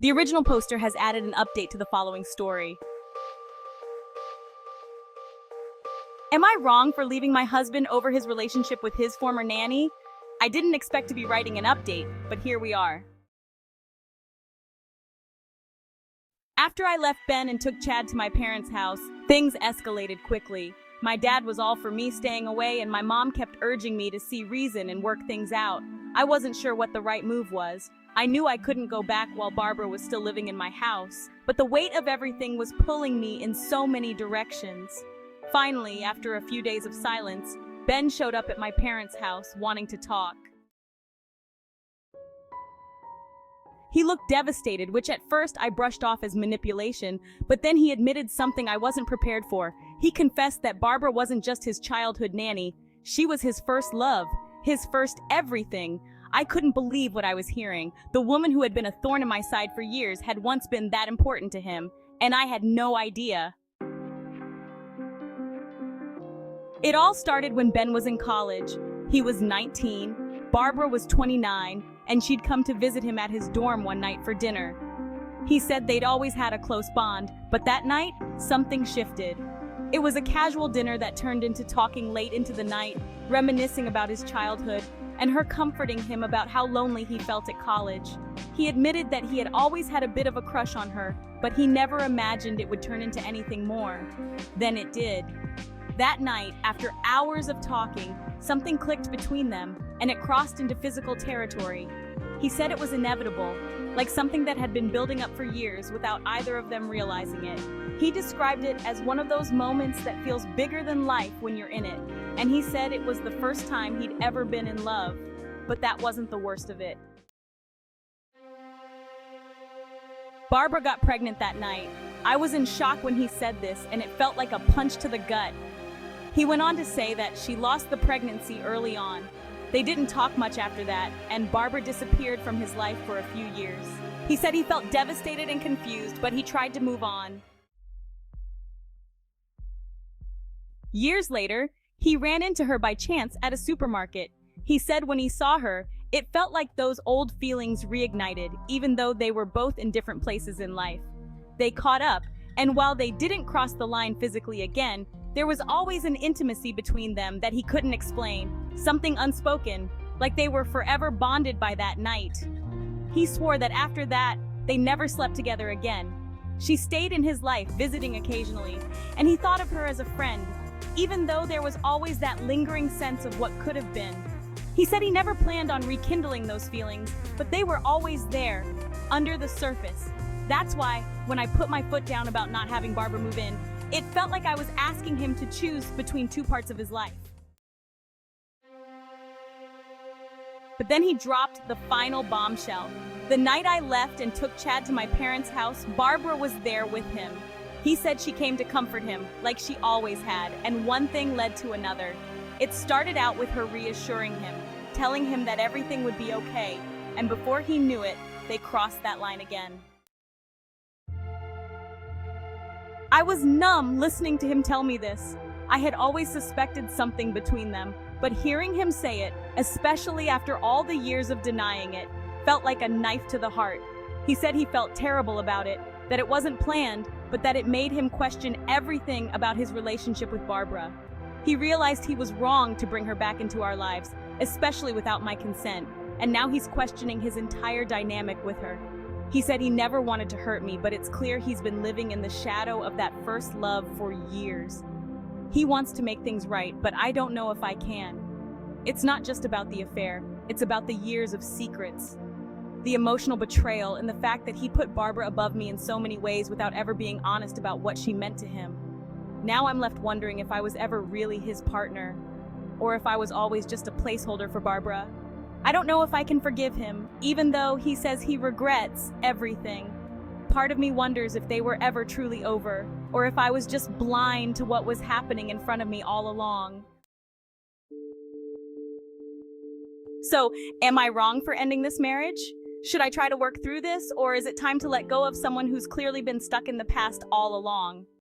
The original poster has added an update to the following story. Am I wrong for leaving my husband over his relationship with his former nanny? I didn't expect to be writing an update, but here we are. After I left Ben and took Chad to my parents' house, things escalated quickly. My dad was all for me staying away, and my mom kept urging me to see reason and work things out. I wasn't sure what the right move was. I knew I couldn't go back while Barbara was still living in my house, but the weight of everything was pulling me in so many directions. Finally, after a few days of silence, Ben showed up at my parents' house wanting to talk. He looked devastated, which at first I brushed off as manipulation, but then he admitted something I wasn't prepared for. He confessed that Barbara wasn't just his childhood nanny, she was his first love, his first everything. I couldn't believe what I was hearing. The woman who had been a thorn in my side for years had once been that important to him, and I had no idea. It all started when Ben was in college. He was 19, Barbara was 29, and she'd come to visit him at his dorm one night for dinner. He said they'd always had a close bond, but that night, something shifted. It was a casual dinner that turned into talking late into the night, reminiscing about his childhood, and her comforting him about how lonely he felt at college. He admitted that he had always had a bit of a crush on her, but he never imagined it would turn into anything more. Then it did. That night, after hours of talking, something clicked between them, and it crossed into physical territory. He said it was inevitable, like something that had been building up for years without either of them realizing it. He described it as one of those moments that feels bigger than life when you're in it, and he said it was the first time he'd ever been in love. But that wasn't the worst of it. Barbara got pregnant that night. I was in shock when he said this, and it felt like a punch to the gut. He went on to say that she lost the pregnancy early on. They didn't talk much after that, and Barbara disappeared from his life for a few years. He said he felt devastated and confused, but he tried to move on. Years later, he ran into her by chance at a supermarket. He said when he saw her, it felt like those old feelings reignited, even though they were both in different places in life. They caught up, and while they didn't cross the line physically again, there was always an intimacy between them that he couldn't explain, something unspoken, like they were forever bonded by that night. He swore that after that, they never slept together again. She stayed in his life, visiting occasionally, and he thought of her as a friend, even though there was always that lingering sense of what could have been. He said he never planned on rekindling those feelings, but they were always there, under the surface. That's why, when I put my foot down about not having Barbara move in, it felt like I was asking him to choose between two parts of his life. But then he dropped the final bombshell. The night I left and took Chad to my parents' house, Barbara was there with him. He said she came to comfort him, like she always had, and one thing led to another. It started out with her reassuring him, telling him that everything would be okay, and before he knew it, they crossed that line again. I was numb listening to him tell me this. I had always suspected something between them, but hearing him say it, especially after all the years of denying it, felt like a knife to the heart. He said he felt terrible about it, that it wasn't planned, but that it made him question everything about his relationship with Barbara. He realized he was wrong to bring her back into our lives, especially without my consent, and now he's questioning his entire dynamic with her. He said he never wanted to hurt me, but it's clear he's been living in the shadow of that first love for years. He wants to make things right, but I don't know if I can. It's not just about the affair, it's about the years of secrets. The emotional betrayal and the fact that he put Barbara above me in so many ways without ever being honest about what she meant to him. Now I'm left wondering if I was ever really his partner, or if I was always just a placeholder for Barbara. I don't know if I can forgive him, even though he says he regrets everything. Part of me wonders if they were ever truly over, or if I was just blind to what was happening in front of me all along. So, am I wrong for ending this marriage? Should I try to work through this, or is it time to let go of someone who's clearly been stuck in the past all along?